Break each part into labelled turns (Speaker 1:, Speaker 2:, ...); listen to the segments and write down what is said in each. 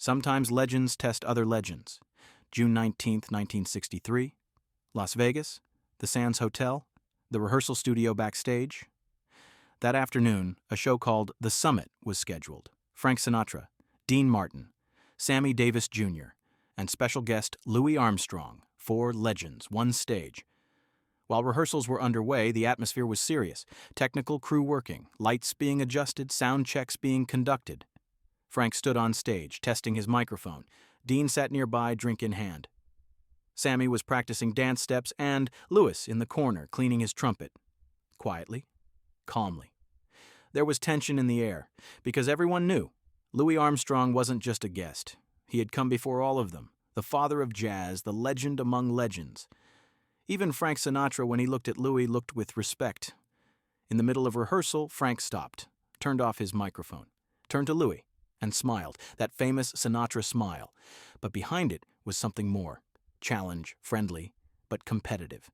Speaker 1: Sometimes legends test other legends. June 19th, 1963, Las Vegas, the Sands Hotel, the rehearsal studio backstage. That afternoon, a show called The Summit was scheduled. Frank Sinatra, Dean Martin, Sammy Davis Jr., and special guest Louis Armstrong, 4 legends, 1 stage. While rehearsals were underway, the atmosphere was serious. Technical crew working, lights being adjusted, sound checks being conducted. Frank stood on stage, testing his microphone. Dean sat nearby, drink in hand. Sammy was practicing dance steps, and Louis in the corner, cleaning his trumpet. Quietly, calmly. There was tension in the air, because everyone knew Louis Armstrong wasn't just a guest. He had come before all of them, the father of jazz, the legend among legends. Even Frank Sinatra, when he looked at Louis, looked with respect. In the middle of rehearsal, Frank stopped, turned off his microphone, turned to Louis, and smiled, that famous Sinatra smile. But behind it was something more. Challenge, friendly, but competitive.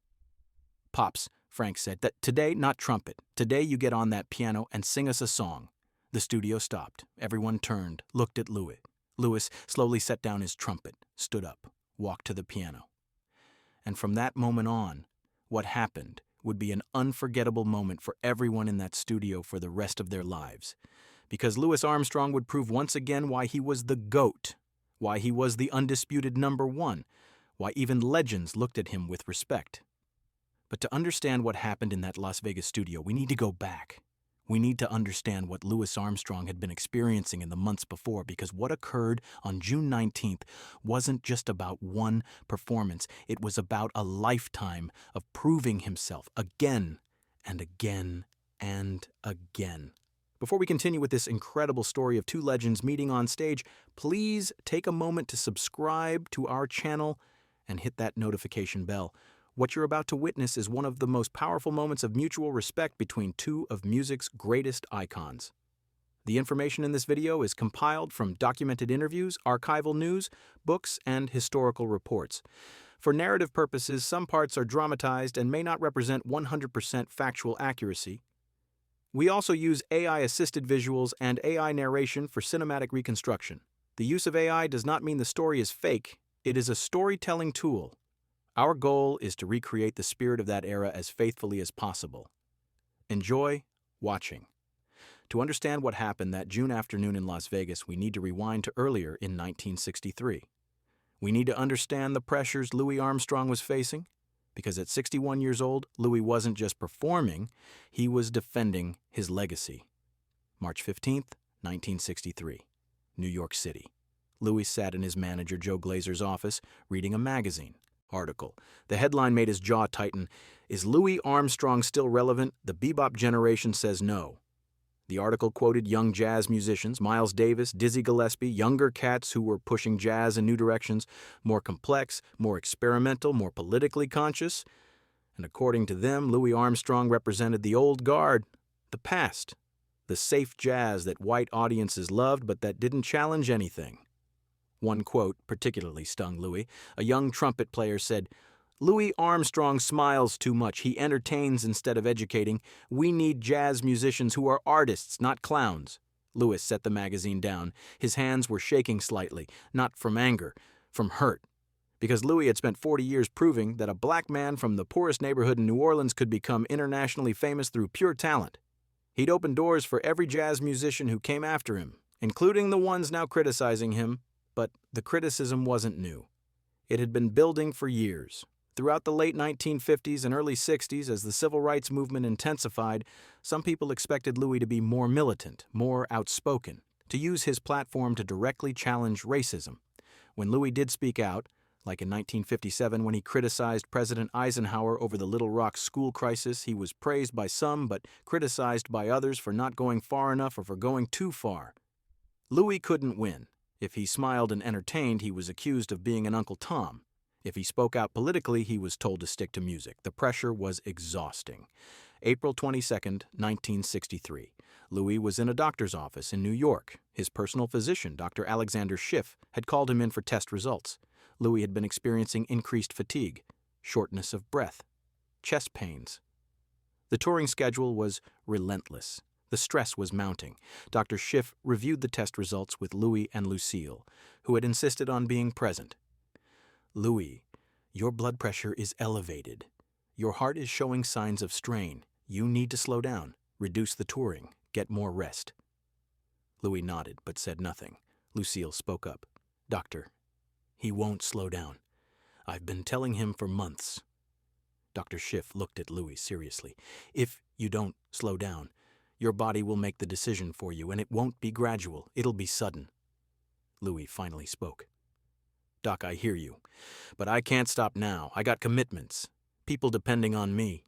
Speaker 1: "Pops," Frank said, "that today, not trumpet. Today you get on that piano and sing us a song." The studio stopped. Everyone turned, looked at Louis. Louis slowly set down his trumpet, stood up, walked to the piano. And from that moment on, what happened would be an unforgettable moment for everyone in that studio for the rest of their lives. Because Louis Armstrong would prove once again why he was the GOAT, why he was the undisputed #1, why even legends looked at him with respect. But to understand what happened in that Las Vegas studio, we need to go back. We need to understand what Louis Armstrong had been experiencing in the months before, because what occurred on June 19th wasn't just about one performance. It was about a lifetime of proving himself again and again and again. Before we continue with this incredible story of 2 legends meeting on stage, please take a moment to subscribe to our channel and hit that notification bell. What you're about to witness is one of the most powerful moments of mutual respect between 2 of music's greatest icons. The information in this video is compiled from documented interviews, archival news, books, and historical reports. For narrative purposes, some parts are dramatized and may not represent 100% factual accuracy. We also use AI-assisted visuals and AI narration for cinematic reconstruction. The use of AI does not mean the story is fake. It is a storytelling tool. Our goal is to recreate the spirit of that era as faithfully as possible. Enjoy watching. To understand what happened that June afternoon in Las Vegas, we need to rewind to earlier in 1963. We need to understand the pressures Louis Armstrong was facing, because at 61 years old, Louis wasn't just performing, he was defending his legacy. March 15th, 1963, New York City. Louis sat in his manager Joe Glazer's office, reading a magazine article. The headline made his jaw tighten. "Is Louis Armstrong still relevant? The bebop generation says no." The article quoted young jazz musicians, Miles Davis, Dizzy Gillespie, younger cats who were pushing jazz in new directions, more complex, more experimental, more politically conscious. And according to them, Louis Armstrong represented the old guard, the past, the safe jazz that white audiences loved but that didn't challenge anything. One quote particularly stung Louis. A young trumpet player said, "Louis Armstrong smiles too much. He entertains instead of educating. We need jazz musicians who are artists, not clowns." Louis set the magazine down. His hands were shaking slightly, not from anger, from hurt. Because Louis had spent 40 years proving that a black man from the poorest neighborhood in New Orleans could become internationally famous through pure talent. He'd opened doors for every jazz musician who came after him, including the ones now criticizing him. But the criticism wasn't new. It had been building for years. Throughout the late 1950s and early 60s, as the civil rights movement intensified, some people expected Louis to be more militant, more outspoken, to use his platform to directly challenge racism. When Louis did speak out, like in 1957 when he criticized President Eisenhower over the Little Rock school crisis, he was praised by some but criticized by others for not going far enough or for going too far. Louis couldn't win. If he smiled and entertained, he was accused of being an Uncle Tom. If he spoke out politically, he was told to stick to music. The pressure was exhausting. April 22, 1963. Louis was in a doctor's office in New York. His personal physician, Dr. Alexander Schiff, had called him in for test results. Louis had been experiencing increased fatigue, shortness of breath, chest pains. The touring schedule was relentless. The stress was mounting. Dr. Schiff reviewed the test results with Louis and Lucille, who had insisted on being present. "Louis, your blood pressure is elevated. Your heart is showing signs of strain. You need to slow down, reduce the touring, get more rest." Louis nodded but said nothing. Lucille spoke up. "Doctor, he won't slow down. I've been telling him for months." Dr. Schiff looked at Louis seriously. "If you don't slow down, your body will make the decision for you, and it won't be gradual. It'll be sudden." Louis finally spoke. "Doc, I hear you. But I can't stop now. I got commitments. People depending on me.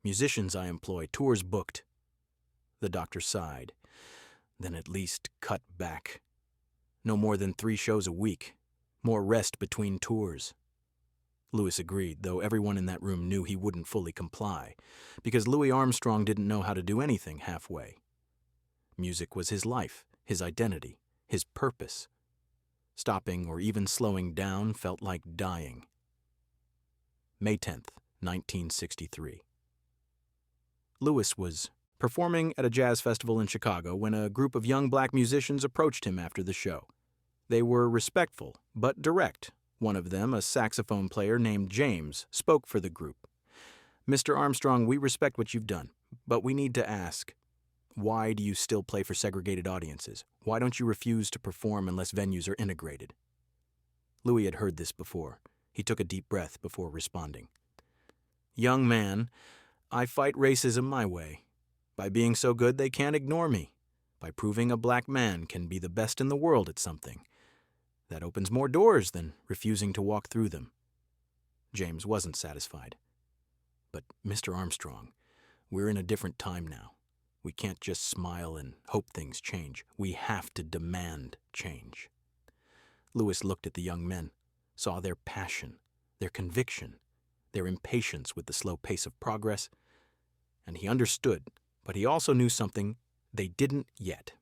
Speaker 1: Musicians I employ, tours booked." The doctor sighed. "Then at least cut back. No more than 3 shows a week. More rest between tours." Louis agreed, though everyone in that room knew he wouldn't fully comply, because Louis Armstrong didn't know how to do anything halfway. Music was his life, his identity, his purpose. Stopping or even slowing down felt like dying. May 10th, 1963. Louis was performing at a jazz festival in Chicago when a group of young black musicians approached him after the show. They were respectful, but direct. One of them, a saxophone player named James, spoke for the group. "Mr. Armstrong, we respect what you've done, but we need to ask, why do you still play for segregated audiences? Why don't you refuse to perform unless venues are integrated?" Louis had heard this before. He took a deep breath before responding. "Young man, I fight racism my way. By being so good they can't ignore me. By proving a black man can be the best in the world at something. That opens more doors than refusing to walk through them." James wasn't satisfied. "But, Mr. Armstrong, we're in a different time now. We can't just smile and hope things change. We have to demand change." Louis looked at the young men, saw their passion, their conviction, their impatience with the slow pace of progress, and he understood, but he also knew something they didn't yet.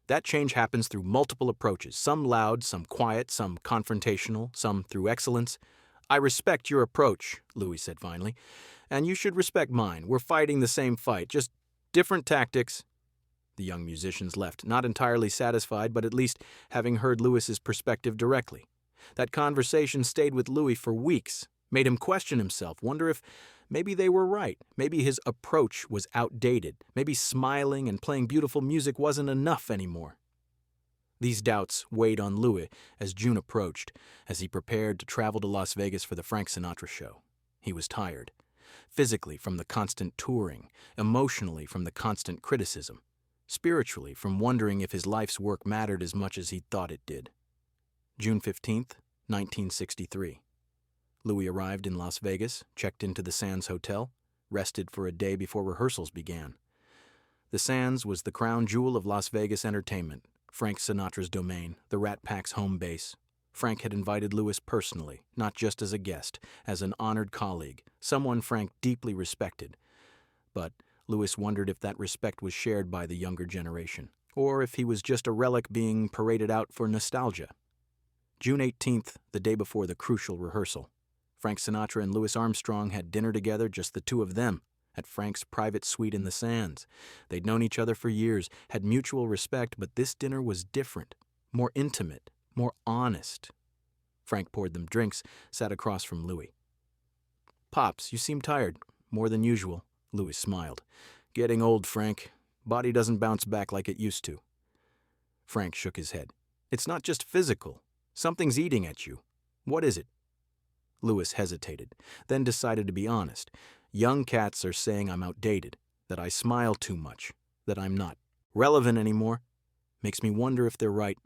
Speaker 1: That change happens through multiple approaches, some loud, some quiet, some confrontational, some through excellence. "I respect your approach," Louis said finally, "and you should respect mine. We're fighting the same fight, just different tactics." The young musicians left, not entirely satisfied, but at least having heard Louis's perspective directly. That conversation stayed with Louis for weeks, made him question himself, wonder if maybe they were right. Maybe his approach was outdated. Maybe smiling and playing beautiful music wasn't enough anymore. These doubts weighed on Louis as June approached, as he prepared to travel to Las Vegas for the Frank Sinatra show. He was tired. Physically from the constant touring, emotionally from the constant criticism, spiritually from wondering if his life's work mattered as much as he thought it did. June 15th, 1963. Louis arrived in Las Vegas, checked into the Sands Hotel, rested for a day before rehearsals began. The Sands was the crown jewel of Las Vegas entertainment, Frank Sinatra's domain, the Rat Pack's home base. Frank had invited Louis personally, not just as a guest, as an honored colleague, someone Frank deeply respected. But Louis wondered if that respect was shared by the younger generation, or if he was just a relic being paraded out for nostalgia. June 18th, the day before the crucial rehearsal. Frank Sinatra and Louis Armstrong had dinner together, just the two of them, at Frank's private suite in the Sands. They'd known each other for years, had mutual respect, but this dinner was different, more intimate, more honest. Frank poured them drinks, sat across from Louis. "Pops, you seem tired, more than usual." Louis smiled. "Getting old, Frank. Body doesn't bounce back like it used to." Frank shook his head. "It's not just physical. Something's eating at you. What is it?" Louis hesitated, then decided to be honest. "Young cats are saying I'm outdated, that I smile too much, that I'm not relevant anymore. Makes me wonder if they're right."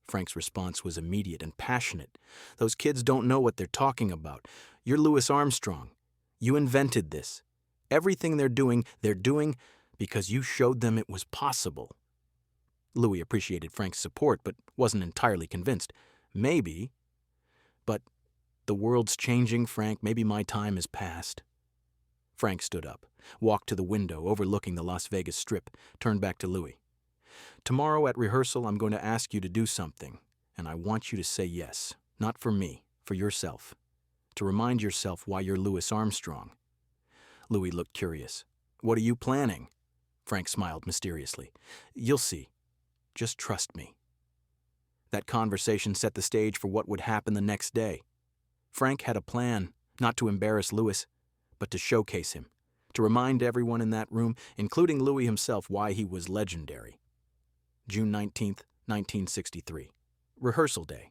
Speaker 1: Frank's response was immediate and passionate. "Those kids don't know what they're talking about. You're Louis Armstrong. You invented this. Everything they're doing because you showed them it was possible." Louis appreciated Frank's support, but wasn't entirely convinced. "Maybe. But the world's changing, Frank. Maybe my time is past." Frank stood up, walked to the window overlooking the Las Vegas Strip, turned back to Louis. "Tomorrow at rehearsal, I'm going to ask you to do something, and I want you to say yes. Not for me, for yourself. To remind yourself why you're Louis Armstrong." Louis looked curious. "What are you planning?" Frank smiled mysteriously. "You'll see. Just trust me." That conversation set the stage for what would happen the next day. Frank had a plan, not to embarrass Louis, but to showcase him, to remind everyone in that room, including Louis himself, why he was legendary. June 19th, 1963. Rehearsal day.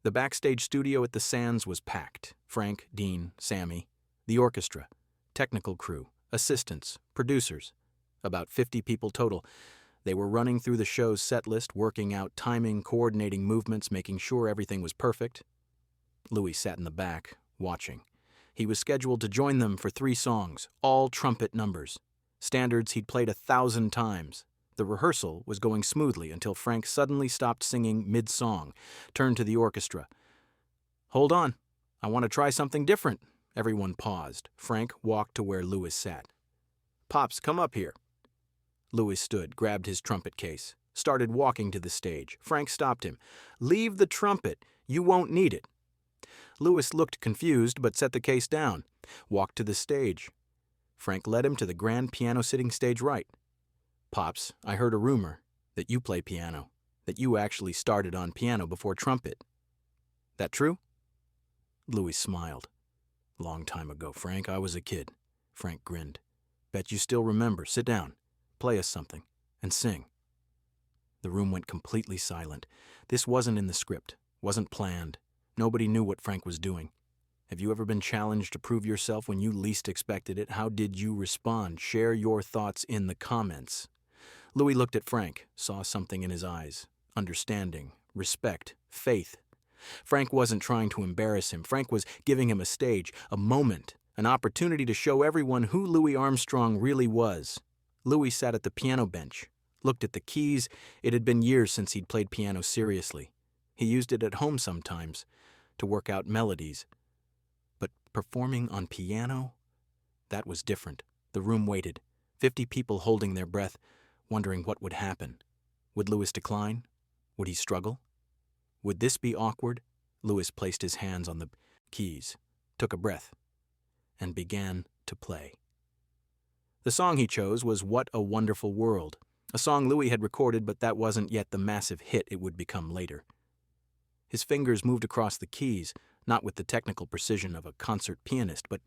Speaker 1: The backstage studio at the Sands was packed. Frank, Dean, Sammy, the orchestra, technical crew, assistants, producers. About 50 people total. They were running through the show's set list, working out timing, coordinating movements, making sure everything was perfect. Louis sat in the back, watching. He was scheduled to join them for 3 songs, all trumpet numbers. Standards he'd played 1,000 times. The rehearsal was going smoothly until Frank suddenly stopped singing mid-song, turned to the orchestra. "Hold on, I want to try something different." Everyone paused. Frank walked to where Louis sat. "Pops, come up here." Louis stood, grabbed his trumpet case, started walking to the stage. Frank stopped him. "Leave the trumpet. You won't need it." Louis looked confused but set the case down, walked to the stage. Frank led him to the grand piano sitting stage right. "Pops, I heard a rumor that you play piano, that you actually started on piano before trumpet. That true?" Louis smiled. "Long time ago, Frank. I was a kid." Frank grinned. "Bet you still remember. Sit down. Play us something, and sing." The room went completely silent. This wasn't in the script, wasn't planned. Nobody knew what Frank was doing. Have you ever been challenged to prove yourself when you least expected it? How did you respond? Share your thoughts in the comments. Louis looked at Frank, saw something in his eyes. Understanding, respect, faith. Frank wasn't trying to embarrass him. Frank was giving him a stage, a moment, an opportunity to show everyone who Louis Armstrong really was. Louis sat at the piano bench, looked at the keys. It had been years since he'd played piano seriously. He used it at home sometimes, to work out melodies. But performing on piano? That was different. The room waited, 50 people holding their breath, wondering what would happen. Would Louis decline? Would he struggle? Would this be awkward? Louis placed his hands on the keys, took a breath, and began to play. The song he chose was "What a Wonderful World," a song Louis had recorded, but that wasn't yet the massive hit it would become later. His fingers moved across the keys, not with the technical precision of a concert pianist, but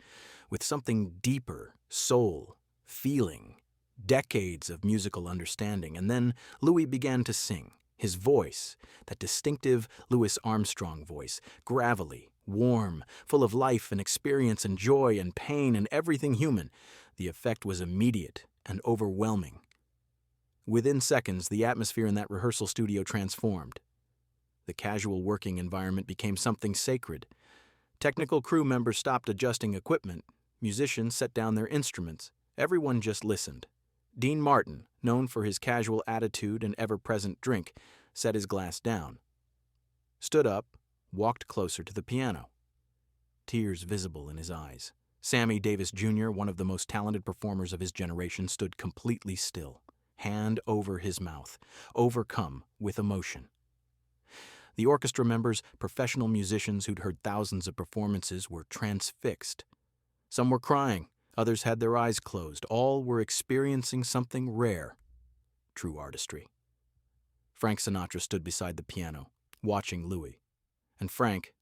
Speaker 1: with something deeper, soul, feeling, decades of musical understanding. And then Louis began to sing. His voice, that distinctive Louis Armstrong voice, gravelly, warm, full of life and experience and joy and pain and everything human. The effect was immediate and overwhelming. Within seconds, the atmosphere in that rehearsal studio transformed. The casual working environment became something sacred. Technical crew members stopped adjusting equipment. Musicians set down their instruments. Everyone just listened. Dean Martin, known for his casual attitude and ever-present drink, set his glass down, stood up, walked closer to the piano. Tears visible in his eyes. Sammy Davis Jr., one of the most talented performers of his generation, stood completely still, hand over his mouth, overcome with emotion. The orchestra members, professional musicians who'd heard thousands of performances, were transfixed. Some were crying, others had their eyes closed. All were experiencing something rare, true artistry. Frank Sinatra stood beside the piano, watching Louis. And Frank,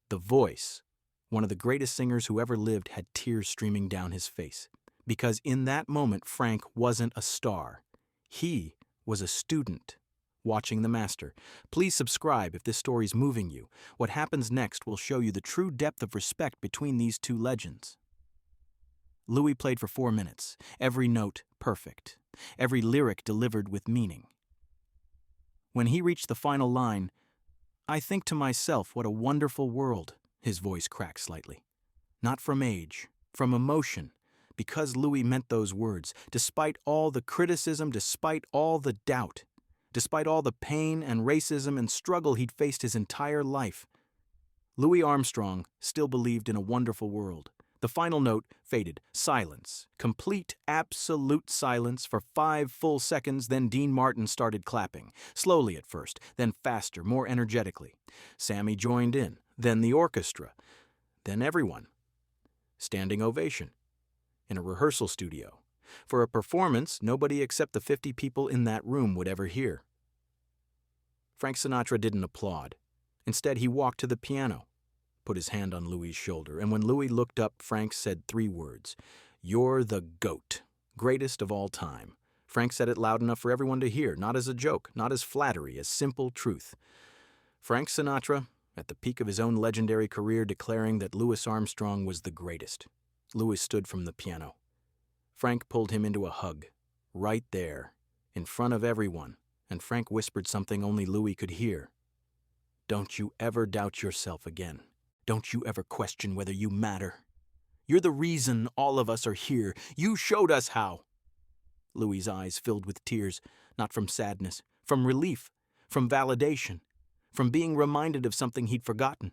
Speaker 1: the voice, one of the greatest singers who ever lived, had tears streaming down his face. Because in that moment, Frank wasn't a star. He was a student, watching the master. Please subscribe if this story's moving you. What happens next will show you the true depth of respect between these two legends. Louis played for 4 minutes, every note perfect, every lyric delivered with meaning. When he reached the final line, "I think to myself, what a wonderful world," his voice cracked slightly. Not from age, from emotion, because Louis meant those words, despite all the criticism, despite all the doubt, despite all the pain and racism and struggle he'd faced his entire life. Louis Armstrong still believed in a wonderful world. The final note faded. Silence. Complete, absolute silence for 5 full seconds. Then Dean Martin started clapping. Slowly at first, then faster, more energetically. Sammy joined in. Then the orchestra. Then everyone. Standing ovation. In a rehearsal studio. For a performance nobody except the 50 people in that room would ever hear. Frank Sinatra didn't applaud. Instead, he walked to the piano, put his hand on Louis's shoulder, and when Louis looked up, Frank said 3 words. "You're the GOAT, greatest of all time." Frank said it loud enough for everyone to hear, not as a joke, not as flattery, as simple truth. Frank Sinatra, at the peak of his own legendary career, declaring that Louis Armstrong was the greatest. Louis stood from the piano. Frank pulled him into a hug, right there, in front of everyone, and Frank whispered something only Louis could hear. "Don't you ever doubt yourself again. Don't you ever question whether you matter. You're the reason all of us are here. You showed us how." Louis's eyes filled with tears, not from sadness, from relief, from validation, from being reminded of something he'd forgotten,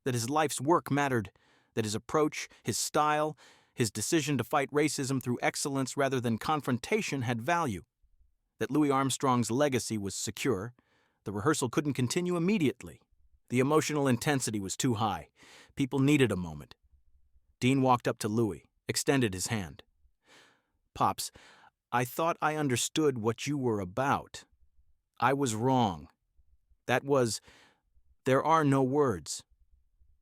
Speaker 1: that his life's work mattered, that his approach, his style, his decision to fight racism through excellence rather than confrontation had value, that Louis Armstrong's legacy was secure. The rehearsal couldn't continue immediately. The emotional intensity was too high. People needed a moment. Dean walked up to Louis, extended his hand. "Pops, I thought I understood what you were about. I was wrong. There are no words."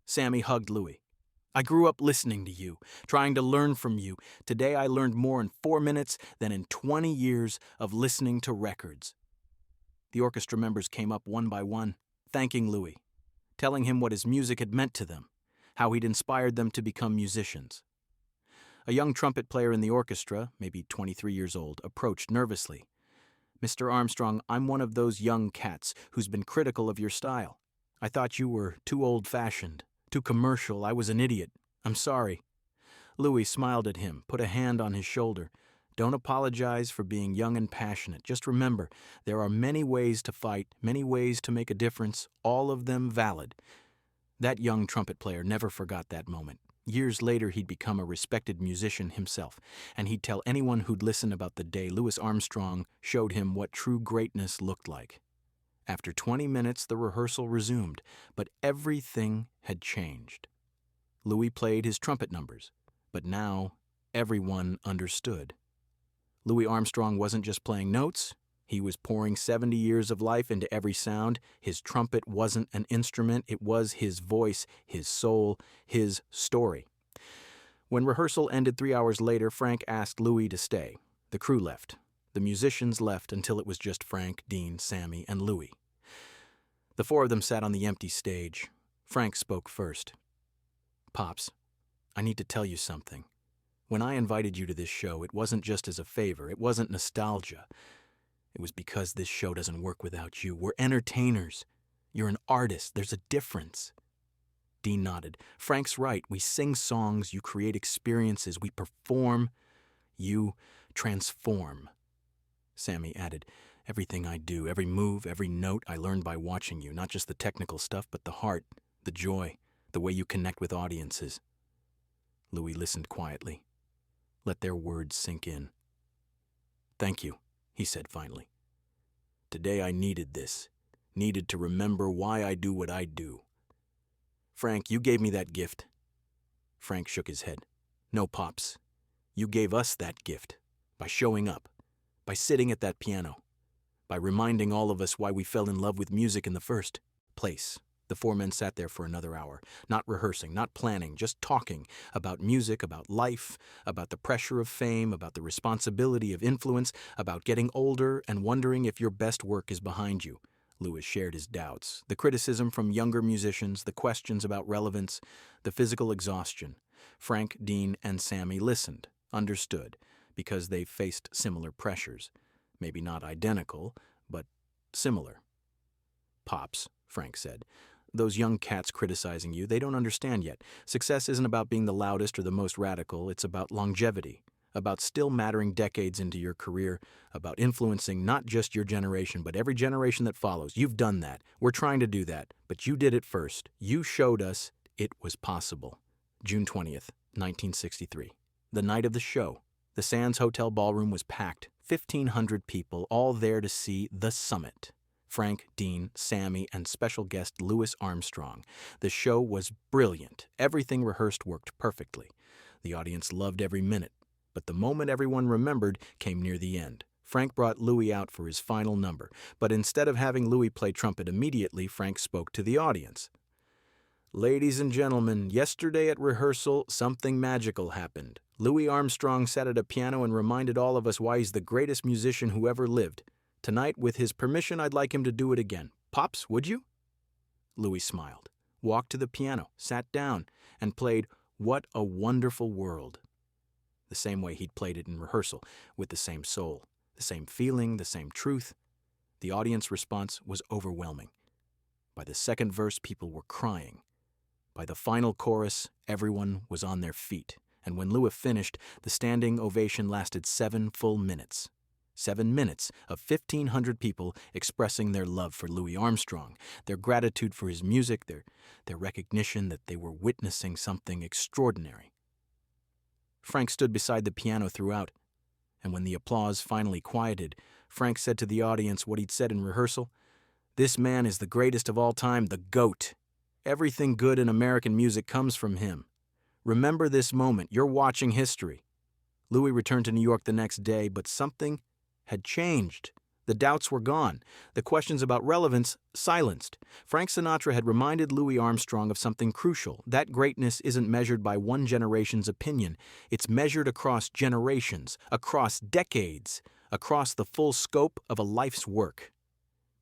Speaker 1: Sammy hugged Louis. "I grew up listening to you, trying to learn from you. Today I learned more in 4 minutes than in 20 years of listening to records." The orchestra members came up one by one, thanking Louis, telling him what his music had meant to them, how he'd inspired them to become musicians. A young trumpet player in the orchestra, maybe 23 years old, approached nervously. "Mr. Armstrong, I'm one of those young cats who's been critical of your style. I thought you were too old-fashioned, too commercial. I was an idiot. I'm sorry." Louis smiled at him, put a hand on his shoulder. "Don't apologize for being young and passionate. Just remember, there are many ways to fight, many ways to make a difference, all of them valid." That young trumpet player never forgot that moment. Years later, he'd become a respected musician himself, and he'd tell anyone who'd listen about the day Louis Armstrong showed him what true greatness looked like. After 20 minutes, the rehearsal resumed, but everything had changed. Louis played his trumpet numbers, but now everyone understood. Louis Armstrong wasn't just playing notes. He was pouring 70 years of life into every sound. His trumpet wasn't an instrument. It was his voice, his soul, his story. When rehearsal ended 3 hours later, Frank asked Louis to stay. The crew left. The musicians left until it was just Frank, Dean, Sammy, and Louis. The 4 of them sat on the empty stage. Frank spoke first. "Pops, I need to tell you something. When I invited you to this show, it wasn't just as a favor. It wasn't nostalgia. It was because this show doesn't work without you. We're entertainers. You're an artist. There's a difference." Dean nodded. "Frank's right. We sing songs. You create experiences. We perform. You transform." Sammy added, "Everything I do, every move, every note, I learned by watching you. Not just the technical stuff, but the heart, the joy, the way you connect with audiences." Louis listened quietly. Let their words sink in. "Thank you," he said finally. "Today I needed this, needed to remember why I do what I do. Frank, you gave me that gift." Frank shook his head. "No, Pops. You gave us that gift by showing up, by sitting at that piano, by reminding all of us why we fell in love with music in the first place." The 4 men sat there for another hour, not rehearsing, not planning, just talking about music, about life, about the pressure of fame, about the responsibility of influence, about getting older and wondering if your best work is behind you. Louis shared his doubts, the criticism from younger musicians, the questions about relevance, the physical exhaustion. Frank, Dean, and Sammy listened, understood, because they faced similar pressures. Maybe not identical, but similar. "Pops," Frank said, "those young cats criticizing you, they don't understand yet. Success isn't about being the loudest or the most radical. It's about longevity, about still mattering decades into your career, about influencing not just your generation, but every generation that follows. You've done that. We're trying to do that. But you did it first. You showed us it was possible." June 20th, 1963. The night of the show. The Sands Hotel ballroom was packed. 1,500 people, all there to see The Summit. Frank, Dean, Sammy, and special guest Louis Armstrong. The show was brilliant. Everything rehearsed worked perfectly. The audience loved every minute. But the moment everyone remembered came near the end. Frank brought Louis out for his final number, but instead of having Louis play trumpet immediately, Frank spoke to the audience. "Ladies and gentlemen, yesterday at rehearsal, something magical happened. Louis Armstrong sat at a piano and reminded all of us why he's the greatest musician who ever lived. Tonight, with his permission, I'd like him to do it again. Pops, would you?" Louis smiled, walked to the piano, sat down, and played "What a Wonderful World," the same way he'd played it in rehearsal, with the same soul, the same feeling, the same truth. The audience response was overwhelming. By the second verse, people were crying. By the final chorus, everyone was on their feet, and when Louis finished, the standing ovation lasted 7 full minutes. 7 minutes of 1,500 people expressing their love for Louis Armstrong, their gratitude for his music, their recognition that they were witnessing something extraordinary. Frank stood beside the piano throughout, and when the applause finally quieted, Frank said to the audience what he'd said in rehearsal: "This man is the greatest of all time, the GOAT. Everything good in American music comes from him. Remember this moment. You're watching history." Louis returned to New York the next day, but something had changed. The doubts were gone. The questions about relevance silenced. Frank Sinatra had reminded Louis Armstrong of something crucial. That greatness isn't measured by one generation's opinion. It's measured across generations, across decades, across the full scope of a life's work.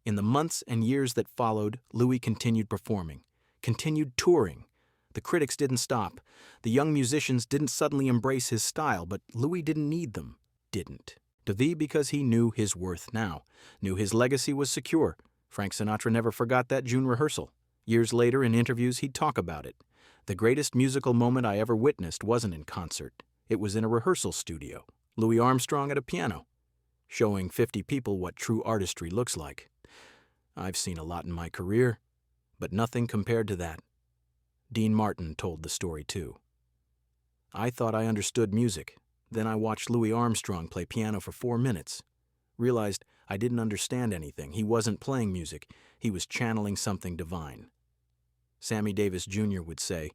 Speaker 1: In the months and years that followed, Louis continued performing, continued touring. The critics didn't stop. The young musicians didn't suddenly embrace his style, but Louis didn't need them. Didn't. Because he knew his worth now, knew his legacy was secure. Frank Sinatra never forgot that June rehearsal. Years later, in interviews, he'd talk about it. "The greatest musical moment I ever witnessed wasn't in concert. It was in a rehearsal studio. Louis Armstrong at a piano, showing 50 people what true artistry looks like. I've seen a lot in my career, but nothing compared to that." Dean Martin told the story too. "I thought I understood music. Then I watched Louis Armstrong play piano for 4 minutes. Realized I didn't understand anything. He wasn't playing music. He was channeling something divine." Sammy Davis Jr. would say,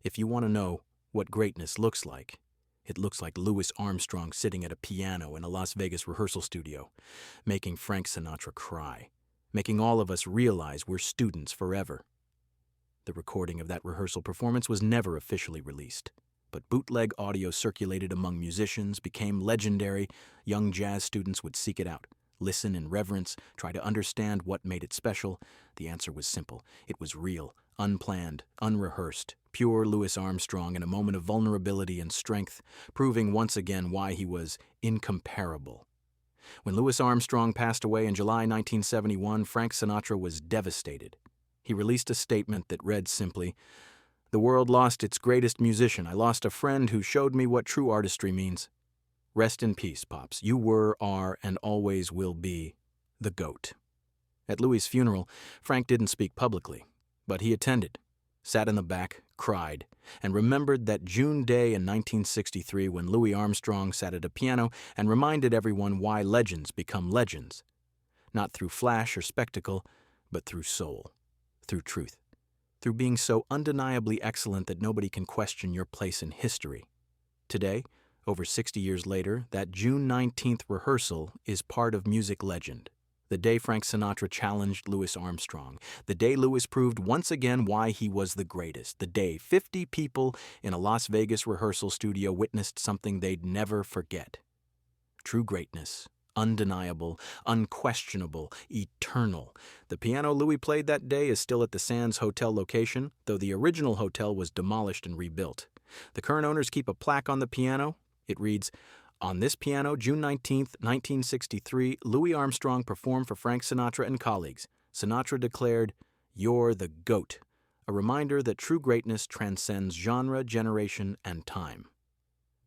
Speaker 1: "If you want to know what greatness looks like, it looks like Louis Armstrong sitting at a piano in a Las Vegas rehearsal studio, making Frank Sinatra cry, making all of us realize we're students forever." The recording of that rehearsal performance was never officially released, but bootleg audio circulated among musicians, became legendary. Young jazz students would seek it out, listen in reverence, try to understand what made it special. The answer was simple. It was real, unplanned, unrehearsed, pure Louis Armstrong in a moment of vulnerability and strength, proving once again why he was incomparable. When Louis Armstrong passed away in July 1971, Frank Sinatra was devastated. He released a statement that read simply, "The world lost its greatest musician. I lost a friend who showed me what true artistry means. Rest in peace, Pops. You were, are, and always will be the GOAT." At Louis' funeral, Frank didn't speak publicly, but he attended, sat in the back, cried, and remembered that June day in 1963 when Louis Armstrong sat at a piano and reminded everyone why legends become legends. Not through flash or spectacle, but through soul, through truth, through being so undeniably excellent that nobody can question your place in history. Today, over 60 years later, that June 19th rehearsal is part of music legend. The day Frank Sinatra challenged Louis Armstrong. The day Louis proved once again why he was the greatest. The day 50 people in a Las Vegas rehearsal studio witnessed something they'd never forget. True greatness. Undeniable, unquestionable, eternal. The piano Louis played that day is still at the Sands Hotel location, though the original hotel was demolished and rebuilt. The current owners keep a plaque on the piano. It reads, "On this piano, June 19th, 1963, Louis Armstrong performed for Frank Sinatra and colleagues. Sinatra declared, 'You're the GOAT,' a reminder that true greatness transcends genre, generation, and time."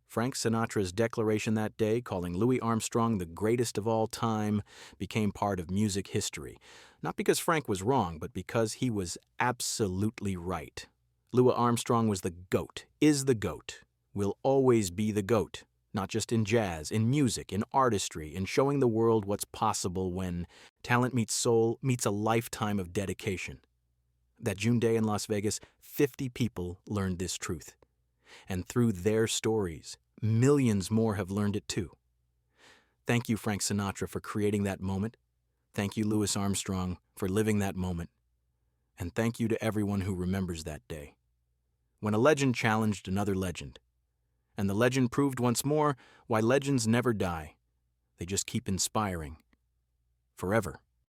Speaker 1: Frank Sinatra's declaration that day, calling Louis Armstrong the greatest of all time, became part of music history. Not because Frank was wrong, but because he was absolutely right. Louis Armstrong was the GOAT, is the GOAT, will always be the GOAT, not just in jazz, in music, in artistry, in showing the world what's possible when talent meets soul, meets a lifetime of dedication. That June day in Las Vegas, 50 people learned this truth. And through their stories, millions more have learned it too. Thank you, Frank Sinatra, for creating that moment. Thank you, Louis Armstrong, for living that moment. And thank you to everyone who remembers that day, when a legend challenged another legend. And the legend proved once more why legends never die. They just keep inspiring. Forever.